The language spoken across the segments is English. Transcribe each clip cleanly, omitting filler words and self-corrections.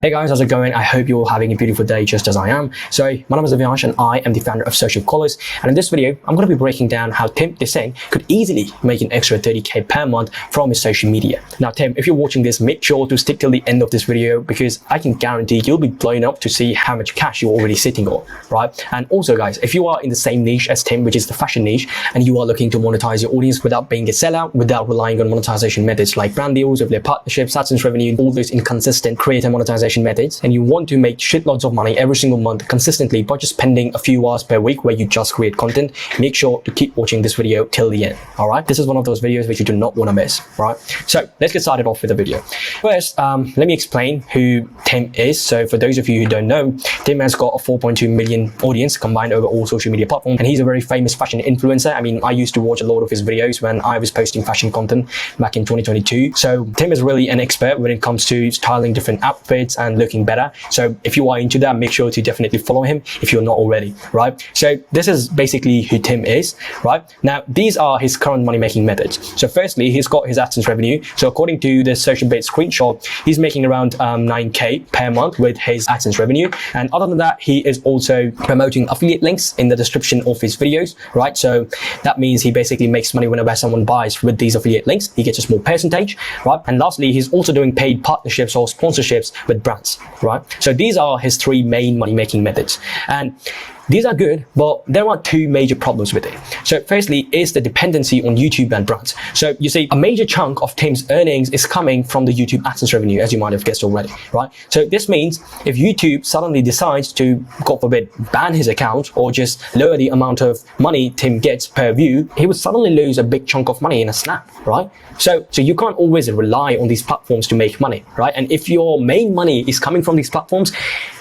Hey guys, how's it going? I hope you're all having a beautiful day just as I am. So, my name is Dessaint and I am the founder of Social Colors. And in this video, I'm going to be breaking down how Tim Dessaint could easily make an extra 30k per month from his social media. Now, Tim, if you're watching this, make sure to stick till the end of this video because I can guarantee you'll be blown up to see how much cash you're already sitting on, right? And also, guys, if you are in the same niche as Tim, which is the fashion niche, and you are looking to monetize your audience without being a sellout, without relying on monetization methods like brand deals, affiliate partnerships, AdSense revenue, all those inconsistent creator monetization methods, and you want to make shitloads of money every single month consistently by just spending a few hours per week where you just create content, make sure to keep watching this video till the end. All right, this is one of those videos which you do not want to miss, right? So let's get started off with the video. First, let me explain who Tim is. So for those of you who don't know, Tim has got a 4.2 million audience combined over all social media platforms, and he's a very famous fashion influencer. I mean, I used to watch a lot of his videos when I was posting fashion content back in 2022. So Tim is really an expert when it comes to styling different outfits and looking better. So if you are into that, make sure to definitely follow him if you're not already, right? So this is basically who Tim is, right? Now, these are his current money-making methods. So firstly, he's got his AdSense revenue. So according to the SocialBait screenshot, he's making around 9k per month with his AdSense revenue. And other than that, he is also promoting affiliate links in the description of his videos, right? So that means he basically makes money whenever someone buys with these affiliate links. He gets a small percentage, right? And lastly, he's also doing paid partnerships or sponsorships with brands, right? So these are his three main money-making methods. And these are good, but there are two major problems with it. So firstly is the dependency on YouTube and brands. So you see, a major chunk of Tim's earnings is coming from the YouTube AdSense revenue, as you might have guessed already, right? So this means if YouTube suddenly decides to, God forbid, ban his account or just lower the amount of money Tim gets per view, he would suddenly lose a big chunk of money in a snap, right? So you can't always rely on these platforms to make money, right? And if your main money is coming from these platforms,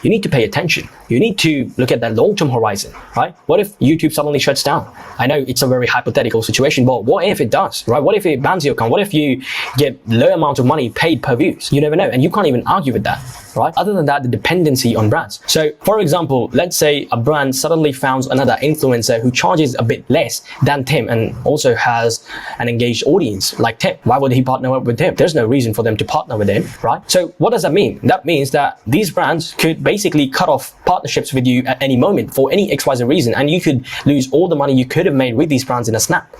you need to pay attention. You need to look at that long-term horizon, right? What if YouTube suddenly shuts down? I know it's a very hypothetical situation, but what if it does, right? What if it bans your account? What if you get low amount of money paid per views? You never know, and you can't even argue with that, right? Other than that, the dependency on brands. So for example, let's say a brand suddenly found another influencer who charges a bit less than Tim and also has an engaged audience like Tim. Why would he partner up with Tim? There's no reason for them to partner with him, right? So what does that mean? That means that these brands could basically cut off partnerships with you at any moment for any XYZ reason, and you could lose all the money you could have made with these brands in a snap,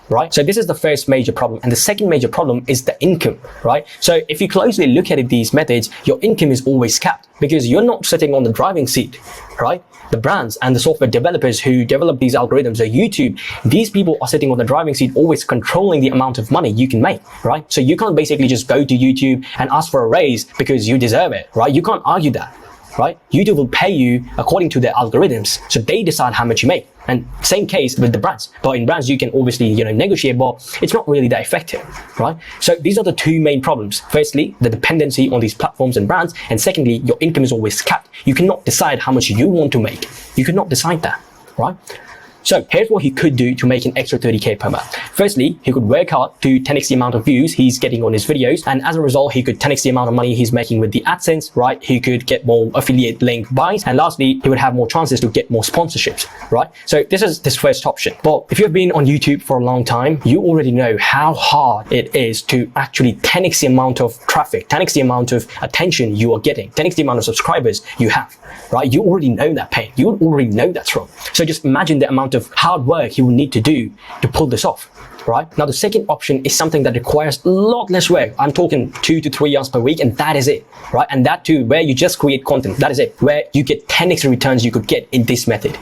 right? So this is the first major problem. And the second major problem is the income, right? So if you closely look at these methods, your income is always capped because you're not sitting on the driving seat, right? The brands and the software developers who develop these algorithms, so YouTube, these people are sitting on the driving seat, always controlling the amount of money you can make, right? So you can't basically just go to YouTube and ask for a raise because you deserve it, right? You can't argue that, right? YouTube will pay you according to their algorithms. So they decide how much you make. And same case with the brands. But in brands, you can obviously, negotiate, but it's not really that effective, right? So these are the two main problems. Firstly, the dependency on these platforms and brands. And secondly, your income is always capped. You cannot decide how much you want to make. You cannot decide that, right? So here's what he could do to make an extra 30k per month. Firstly, he could work hard to 10x the amount of views he's getting on his videos. And as a result, he could 10x the amount of money he's making with the AdSense, right? He could get more affiliate link buys. And lastly, he would have more chances to get more sponsorships, right? So this is this first option. But if you've been on YouTube for a long time, you already know how hard it is to actually 10x the amount of traffic, 10x the amount of attention you are getting, 10x the amount of subscribers you have, right? You already know that pain. You already know that's wrong. So just imagine the amount of hard work you will need to do to pull this off, right? Now, the second option is something that requires a lot less work. I'm talking 2 to 3 hours per week, and that is it, right? And that too, where you just create content, that is it, where you get 10x the returns you could get in this method,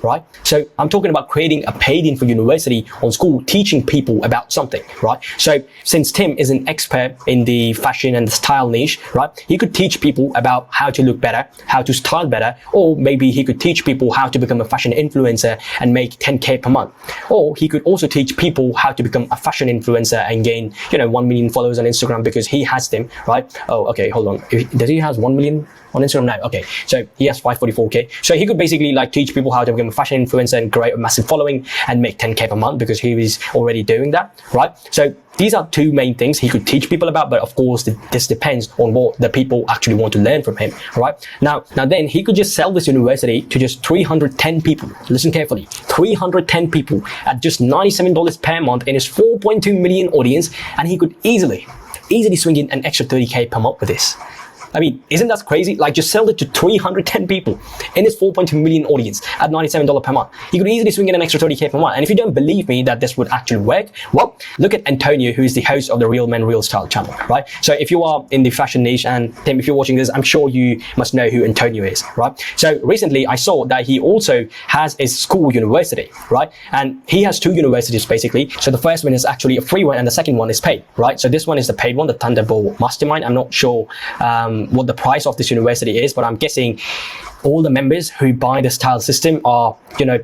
right? So I'm talking about creating a paid info university on Skool, teaching people about something, right? So since Tim is an expert in the fashion and the style niche, right? He could teach people about how to look better, how to style better, or maybe he could teach people how to become a fashion influencer and make 10k per month. Or he could also teach people how to become a fashion influencer and gain, 1 million followers on Instagram because he has them, right? Oh, okay, hold on. Does he have 1 million on Instagram now? Okay, so he has 544k. So he could basically teach people how to become a fashion influencer and create a massive following and make 10k per month because he is already doing that, right? So these are two main things he could teach people about, but of course this depends on what the people actually want to learn from him, right? Now then he could just sell this university to just 310 people. Listen carefully, 310 people at just $97 per month in his 4.2 million audience, and he could easily swing in an extra 30k per month with this. I mean, isn't that crazy? Like, just sell it to 310 people in his 4.2 million audience at $97 per month. He could easily swing in an extra 30K per month. And if you don't believe me that this would actually work, well, look at Antonio, who is the host of the Real Men Real Style channel, right? So if you are in the fashion niche, and Tim, if you're watching this, I'm sure you must know who Antonio is, right? So recently I saw that he also has a Skool university, right? And he has two universities basically. So the first one is actually a free one and the second one is paid, right? So this one is the paid one, the Thunderbolt Mastermind. I'm not sure what the price of this university is, but I'm guessing all the members who buy the style system are,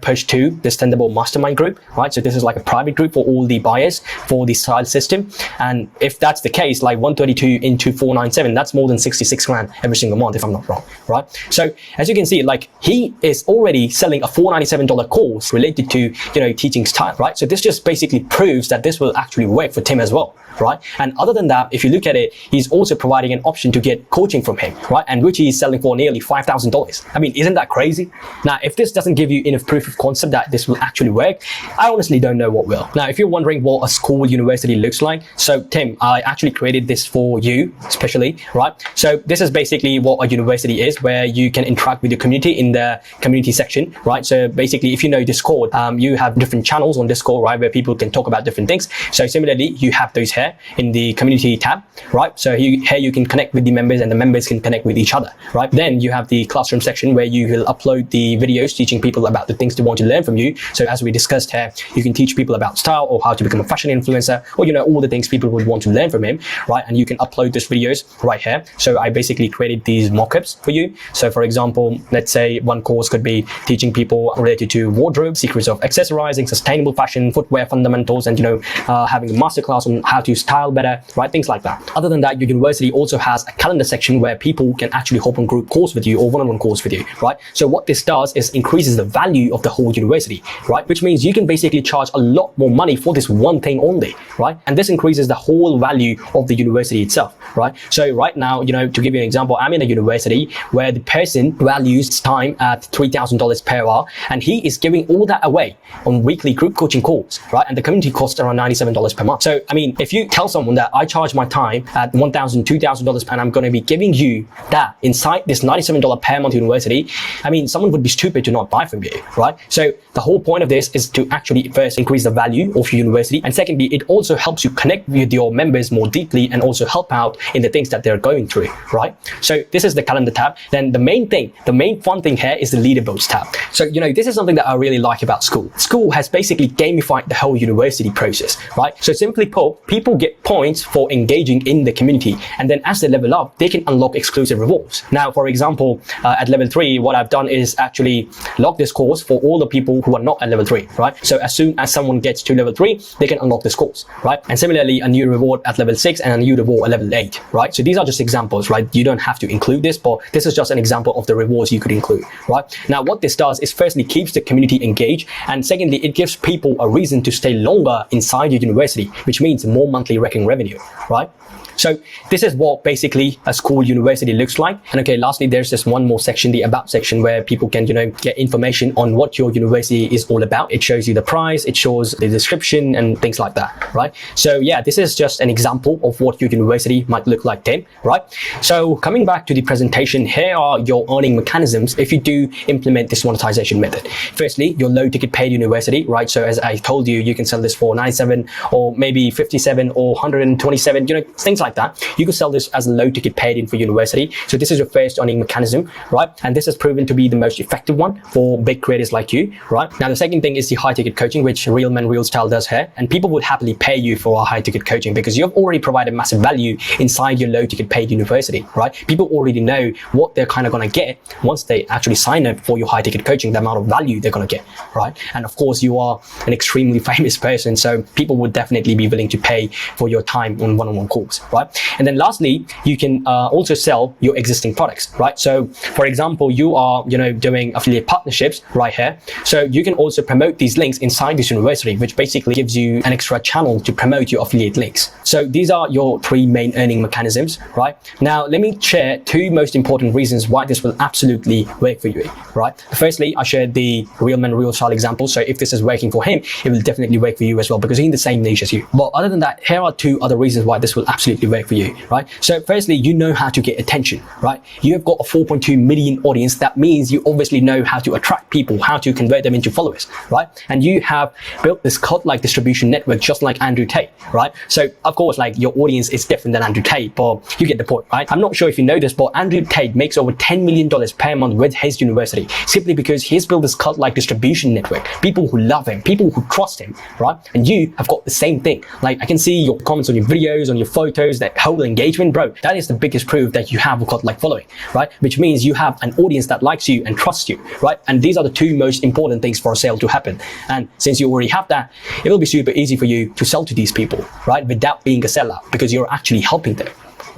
pushed to this Thunderbolt Mastermind group, right? So this is like a private group for all the buyers for the style system. And if that's the case, like 132 into 497, that's more than 66 grand every single month, if I'm not wrong, right? So as you can see, like, he is already selling a $497 course related to, teaching style, right? So this just basically proves that this will actually work for Tim as well, right? And other than that, if you look at it, he's also providing an option to get coaching from him, right? And which he's selling for nearly $5,000. I mean, isn't that crazy? Now, if this doesn't give you enough proof of concept that this will actually work, I honestly don't know what will. Now, if you're wondering what a Skool university looks like, so Tim, I actually created this for you, especially, right? So this is basically what a university is, where you can interact with the community in the community section, right? So basically, if you know Discord, you have different channels on Discord, right, where people can talk about different things. So similarly, you have those here in the community tab, right? So here you can connect with the members and the members can connect with each other, right? Then you have the classroom section where you will upload the videos teaching people about the things they want to learn from you. So as we discussed here, you can teach people about style or how to become a fashion influencer, or all the things people would want to learn from him, right? And you can upload these videos right here. So I basically created these mock-ups for you. So for example, let's say one course could be teaching people related to wardrobe, secrets of accessorizing, sustainable fashion, footwear fundamentals, and having a masterclass on how to style better, right? Things like that. Other than that, your university also has a calendar section where people can actually hop on group course with you or one-on-one course with you, right? So what this does is increases the value of the whole university, right? Which means you can basically charge a lot more money for this one thing only, right? And this increases the whole value of the university itself, right? So right now, to give you an example, I'm in a university where the person values time at $3,000 per hour, and he is giving all that away on weekly group coaching calls, right? And the community costs around $97 per month. So, I mean, if you tell someone that I charge my time at $1,000, $2,000, and I'm going to be giving you that inside this $97 per month university, I mean, someone would be stupid to not buy from you, right? So the whole point of this is to actually first increase the value of your university, and secondly, it also helps you connect with your members more deeply and also help out in the things that they're going through, right? So this is the calendar tab. Then the main fun thing here is the leaderboards tab. So this is something that I really like about Skool. Skool has basically gamified the whole university process, right? So simply put, people get points for engaging in the community, and then as they level up, they can unlock exclusive rewards. Now, for example, at level 3, what I've done is actually lock this course for all the people who are not at level 3, right? So as soon as someone gets to level 3, they can unlock this course, right? And similarly, a new reward at level 6 and a new reward at level 8, right? So these are just examples, right? You don't have to include this, but this is just an example of the rewards you could include, right? Now, what this does is firstly keeps the community engaged, and secondly, it gives people a reason to stay longer inside your university, which means more monthly recurring revenue, right? So this is what basically a Skool university looks like. And okay, lastly, there's just one more section, the about section, where people can, get information on what your university is all about. It shows you the price, it shows the description and things like that, right? So yeah, this is just an example of what your university might look like then, right? So coming back to the presentation, here are your earning mechanisms if you do implement this monetization method. Firstly, your low ticket paid university, right? So as I told you, you can sell this for 97 or maybe 57 or 127, things like that. You could sell this as a low ticket paid in for university. So this is your first earning mechanism, right? And this has proven to be the most effective one for big creators like you, right? Now, the second thing is the high ticket coaching, which Real Men Real Style does here. And people would happily pay you for a high ticket coaching because you've already provided massive value inside your low ticket paid university, right? People already know what they're kind of going to get once they actually sign up for your high ticket coaching, the amount of value they're going to get, right? And of course, you are an extremely famous person, so people would definitely be willing to pay for your time on one-on-one calls, right? And then lastly, you can also sell your existing products, right? So for example, you are, doing affiliate partnerships right here. So you can also promote these links inside this university, which basically gives you an extra channel to promote your affiliate links. So these are your 3 main earning mechanisms, right? Now, let me share 2 most important reasons why this will absolutely work for you, right? Firstly, I shared the Real Men Real Style example. So if this is working for him, it will definitely work for you as well because he's in the same niche as you. But other than that, here are 2 other reasons why this will absolutely absolutely work for you, right? So firstly, you know how to get attention, right? You have got a 4.2 million audience. That means you obviously know how to attract people, how to convert them into followers, right? And you have built this cult-like distribution network just like Andrew Tate, right? So of course, like your audience is different than Andrew Tate, but you get the point, right? I'm not sure if you know this, but Andrew Tate makes over $10 million per month with his university simply because he's built this cult-like distribution network, people who love him, people who trust him, right? And you have got the same thing. Like I can see your comments on your videos, on your photos, that whole engagement, bro. That is the biggest proof that you have a cult-like following, right? Which means you have an audience that likes you and trusts you, right? And these are the two most important things for a sale to happen. And since you already have that, it will be super easy for you to sell to these people, right? Without being a seller, because you're actually helping them,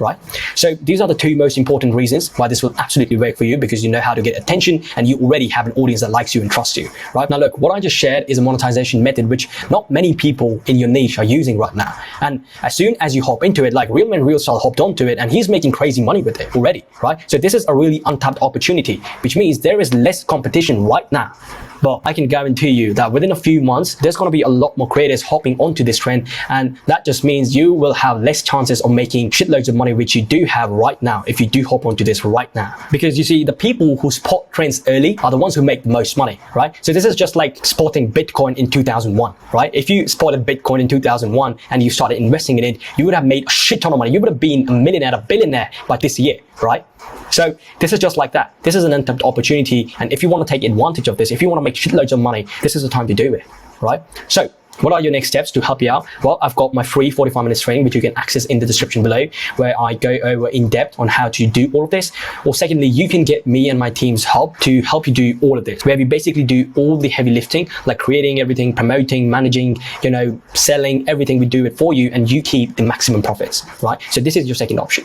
right? So these are the two most important reasons why this will absolutely work for you, because you know how to get attention and you already have an audience that likes you and trusts you, right? Now look, what I just shared is a monetization method which not many people in your niche are using right now. And as soon as you hop into it, like Real Man Real Style hopped onto it and he's making crazy money with it already, right? So this is a really untapped opportunity, which means there is less competition right now. But I can guarantee you that within a few months, there's going to be a lot more creators hopping onto this trend. And that just means you will have less chances of making shitloads of money, which you do have right now, if you do hop onto this right now. Because you see, the people who spot trends early are the ones who make the most money, right? So this is just like spotting Bitcoin in 2001, right? If you spotted Bitcoin in 2001 and you started investing in it, you would have made a shit ton of money. You would have been a millionaire, a billionaire by this year, right? So this is just like that. This is an untapped opportunity. And if you want to take advantage of this, if you want to make shitloads of money, this is the time to do it, right? So what are your next steps to help you out? Well, I've got my free 45 minutes training, which you can access in the description below, where I go over in depth on how to do all of this. Or secondly, you can get me and my team's help to help you do all of this, where we basically do all the heavy lifting, like creating everything, promoting, managing, you know, selling, everything. We do it for you and you keep the maximum profits, right? So this is your second option.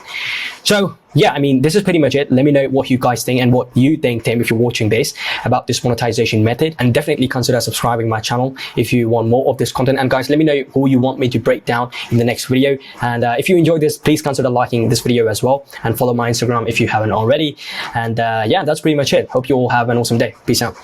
So yeah, I mean, this is pretty much it. Let me know what you guys think and what you think, Tim, if you're watching this, about this monetization method. And definitely consider subscribing my channel if you want more of this content. And guys, let me know who you want me to break down in the next video. And if you enjoyed this, please consider liking this video as well. And follow my Instagram if you haven't already. And yeah, that's pretty much it. Hope you all have an awesome day. Peace out.